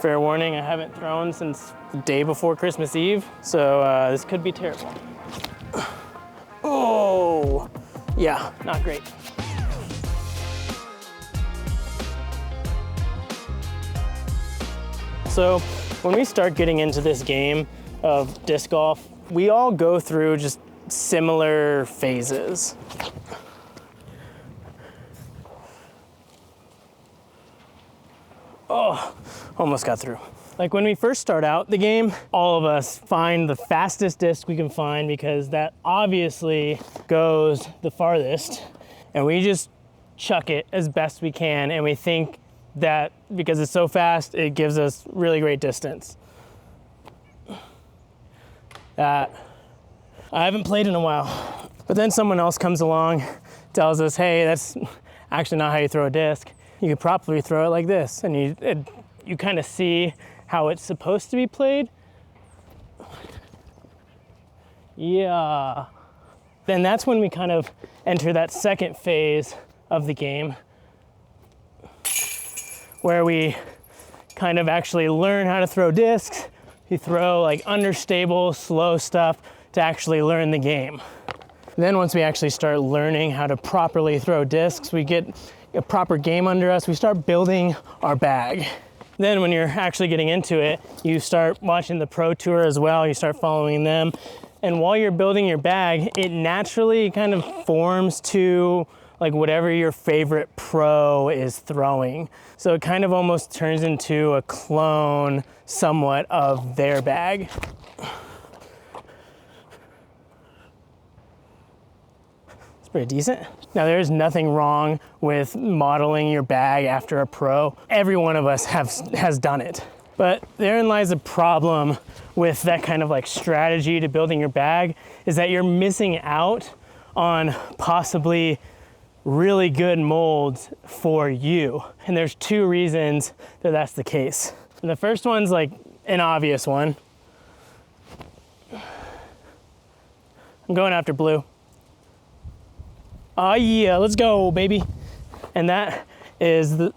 Fair warning, I haven't thrown since the day before Christmas Eve, so this could be terrible. Oh, yeah, not great. So when we start getting into this game of disc golf, we all go through just similar phases. Oh, almost got through. Like when we first start out the game, all of us find the fastest disc we can find because that obviously goes the farthest, and we just chuck it as best we can, and we think that because it's so fast, it gives us really great distance. That I haven't played in a while, but then someone else comes along, tells us, hey, that's actually not how you throw a disc. You could properly throw it like this, and you kind of see how it's supposed to be played. Yeah. Then that's when we kind of enter that second phase of the game, where we kind of actually learn how to throw discs. You throw like understable, slow stuff to actually learn the game. Then once we actually start learning how to properly throw discs, we get a proper game under us, we start building our bag. Then when you're actually getting into it, you start watching the pro tour as well, you start following them. And while you're building your bag, it naturally kind of forms to like whatever your favorite pro is throwing. So it kind of almost turns into a clone somewhat of their bag. Pretty decent. Now there's nothing wrong with modeling your bag after a pro. Every one of us has done it. But therein lies a problem with that kind of like strategy to building your bag, is that you're missing out on possibly really good molds for you. And there's two reasons that that's the case. And the first one's like an obvious one. I'm going after blue. Oh yeah, let's go, baby. And that is the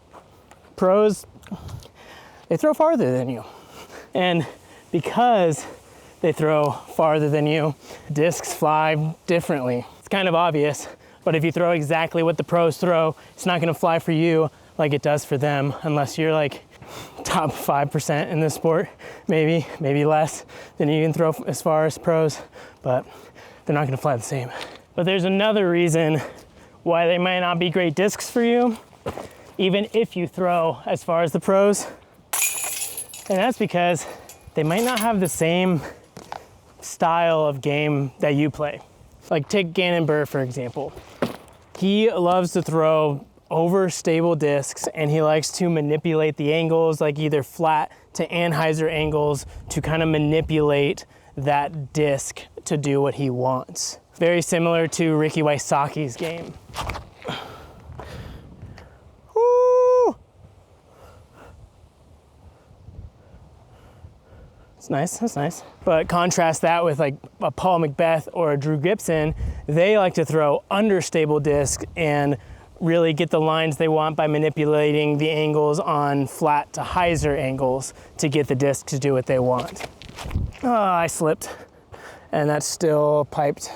pros, they throw farther than you. And because they throw farther than you, discs fly differently. It's kind of obvious, but if you throw exactly what the pros throw, it's not gonna fly for you like it does for them, unless you're like top 5% in this sport, maybe less than you can throw as far as pros, but they're not gonna fly the same. But there's another reason why they might not be great discs for you, even if you throw as far as the pros. And that's because they might not have the same style of game that you play. Like take Gannon Buhr, for example. He loves to throw overstable discs, and he likes to manipulate the angles, like either flat to Anheuser angles, to kind of manipulate that disc to do what he wants. Very similar to Ricky Wysocki's game. Woo! It's nice, that's nice. But contrast that with like a Paul McBeth or a Drew Gibson. They like to throw understable disc and really get the lines they want by manipulating the angles on flat to hyzer angles to get the disc to do what they want. Oh, I slipped, and that's still piped.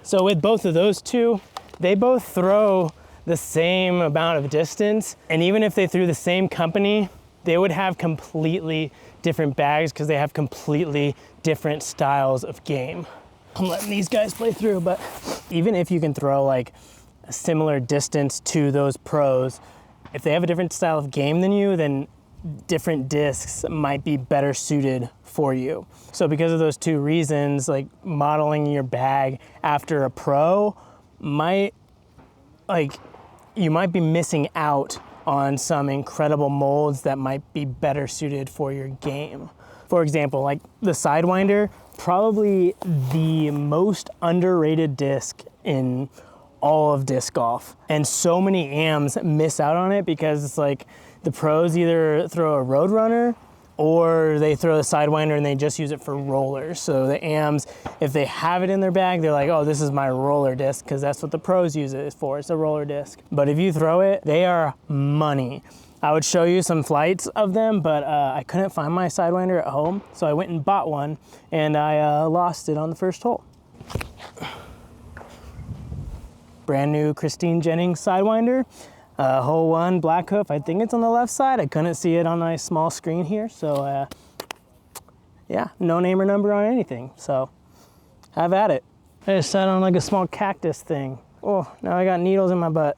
So with both of those two, they both throw the same amount of distance, and even if they threw the same company, they would have completely different bags because they have completely different styles of game. I'm letting these guys play through, but even if you can throw like a similar distance to those pros, if they have a different style of game than you, then different discs might be better suited for you. So because of those two reasons, like modeling your bag after a pro might, like, you might be missing out on some incredible molds that might be better suited for your game. For example, like the Sidewinder, probably the most underrated disc in all of disc golf. And so many AMs miss out on it because it's like the pros either throw a Roadrunner or they throw the Sidewinder and they just use it for rollers. So the AMs, if they have it in their bag, they're like, oh, this is my roller disc, because that's what the pros use it for. It's a roller disc. But if you throw it, they are money. I would show you some flights of them, but I couldn't find my Sidewinder at home, so I went and bought one, and I lost it on the first hole. Brand new Christine Jennings Sidewinder. Hole 1, black hoof. I think it's on the left side. I couldn't see it on my small screen here. So yeah, no name or number on anything. So have at it. I just sat on like a small cactus thing. Oh, now I got needles in my butt.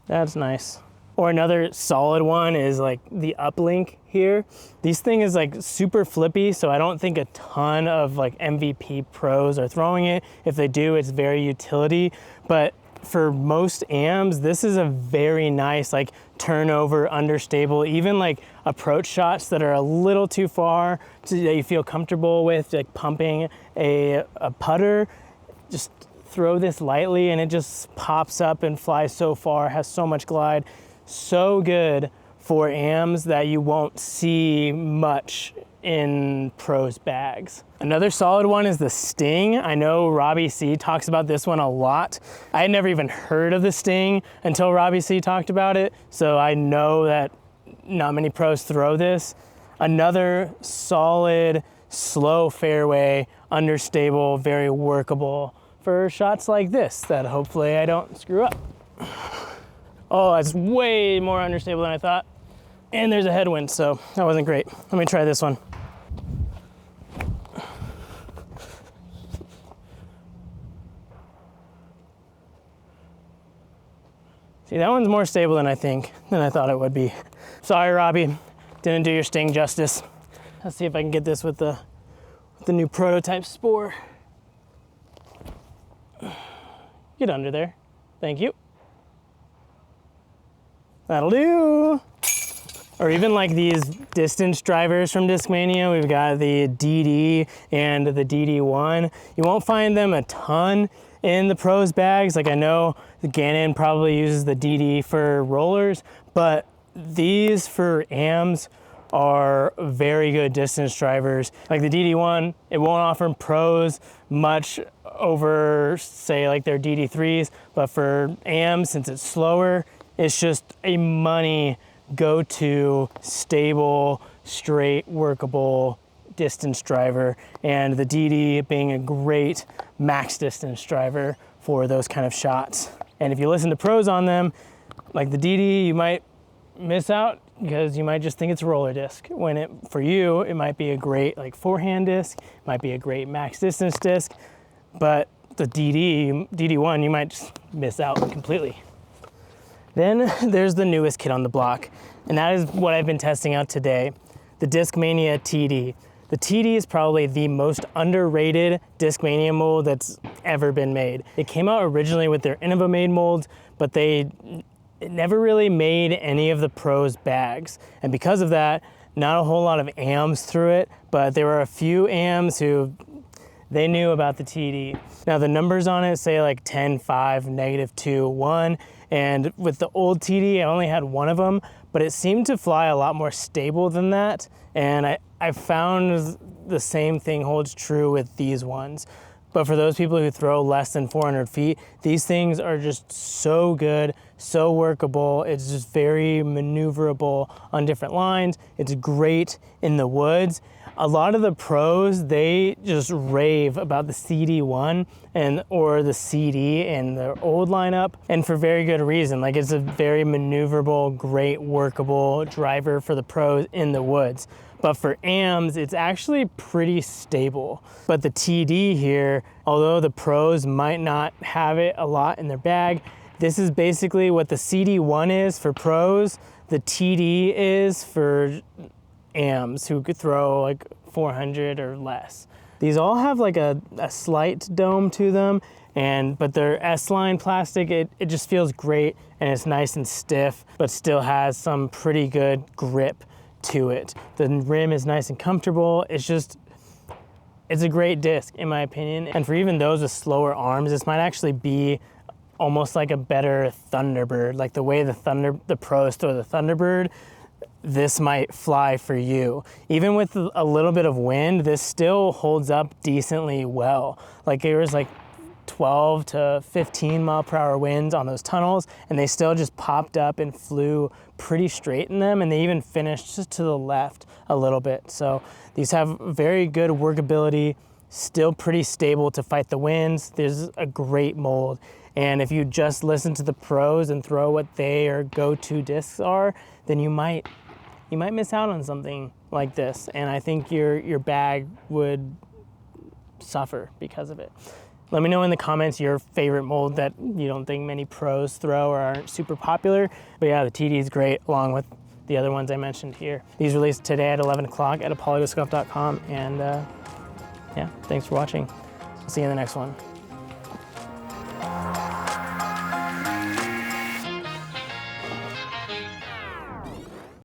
That's nice. Or another solid one is like the Uplink here. These thing is like super flippy, so I don't think a ton of like MVP pros are throwing it. If they do, it's very utility. But for most AMs, this is a very nice like turnover, understable, even like approach shots that are a little too far that you feel comfortable with, like pumping a putter. Just throw this lightly and it just pops up and flies so far, has so much glide. So good for AMs that you won't see much in pros bags. Another solid one is the Sting. I know Robbie C talks about this one a lot. I had never even heard of the Sting until Robbie C talked about it, so I know that not many pros throw this. Another solid, slow fairway, understable, very workable for shots like this that hopefully I don't screw up. Oh, it's way more understable than I thought. And there's a headwind, so that wasn't great. Let me try this one. See, that one's more stable than I thought it would be. Sorry, Robbie, didn't do your Sting justice. Let's see if I can get this with the new prototype Spore. Get under there. Thank you. That'll do. Or even like these distance drivers from Discmania. We've got the DD and the DD1. You won't find them a ton in the pros bags. Like I know the Gannon probably uses the DD for rollers, but these for AMs are very good distance drivers. Like the DD1, it won't offer pros much over say like their DD3s, but for AMs, since it's slower, it's just a money go-to, stable, straight, workable distance driver, and the DD being a great max distance driver for those kind of shots. And if you listen to pros on them, like the DD, you might miss out because you might just think it's a roller disc, when for you, it might be a great like forehand disc, might be a great max distance disc, but the DD1, you might just miss out completely. Then there's the newest kid on the block, and that is what I've been testing out today, the Discmania TD. The TD is probably the most underrated Discmania mold that's ever been made. It came out originally with their Innovamade molds, but it never really made any of the pros bags. And because of that, not a whole lot of AMs threw it, but there were a few AMs who they knew about the TD. Now the numbers on it say like 10, 5, -2, 1. And with the old TD, I only had one of them, but it seemed to fly a lot more stable than that. And I found the same thing holds true with these ones. But for those people who throw less than 400 feet, these things are just so good, so workable. It's just very maneuverable on different lines. It's great in the woods. A lot of the pros, they just rave about the CD1 or the CD in their old lineup, and for very good reason. Like it's a very maneuverable, great workable driver for the pros in the woods. But for AMs, it's actually pretty stable. But the TD here, although the pros might not have it a lot in their bag, this is basically what the CD1 is for pros, the TD is for AMs who could throw like 400 or less. These all have like a slight dome to them, but they're S-line plastic. It just feels great, and it's nice and stiff, but still has some pretty good grip to it. The rim is nice and comfortable. It's a great disc in my opinion. And for even those with slower arms, this might actually be almost like a better Thunderbird. Like the way the pros throw the Thunderbird, this might fly for you. Even with a little bit of wind, this still holds up decently well. Like there was like 12 to 15 mile per hour winds on those tunnels, and they still just popped up and flew pretty straight in them, and they even finished just to the left a little bit. So these have very good workability, still pretty stable to fight the winds. There's a great mold. And if you just listen to the pros and throw what their go-to discs are, then you might miss out on something like this. And I think your bag would suffer because of it. Let me know in the comments your favorite mold that you don't think many pros throw or aren't super popular. But yeah, the TD is great along with the other ones I mentioned here. These released today at 11 o'clock at apollodiscgolf.com. And yeah, thanks for watching. See you in the next one.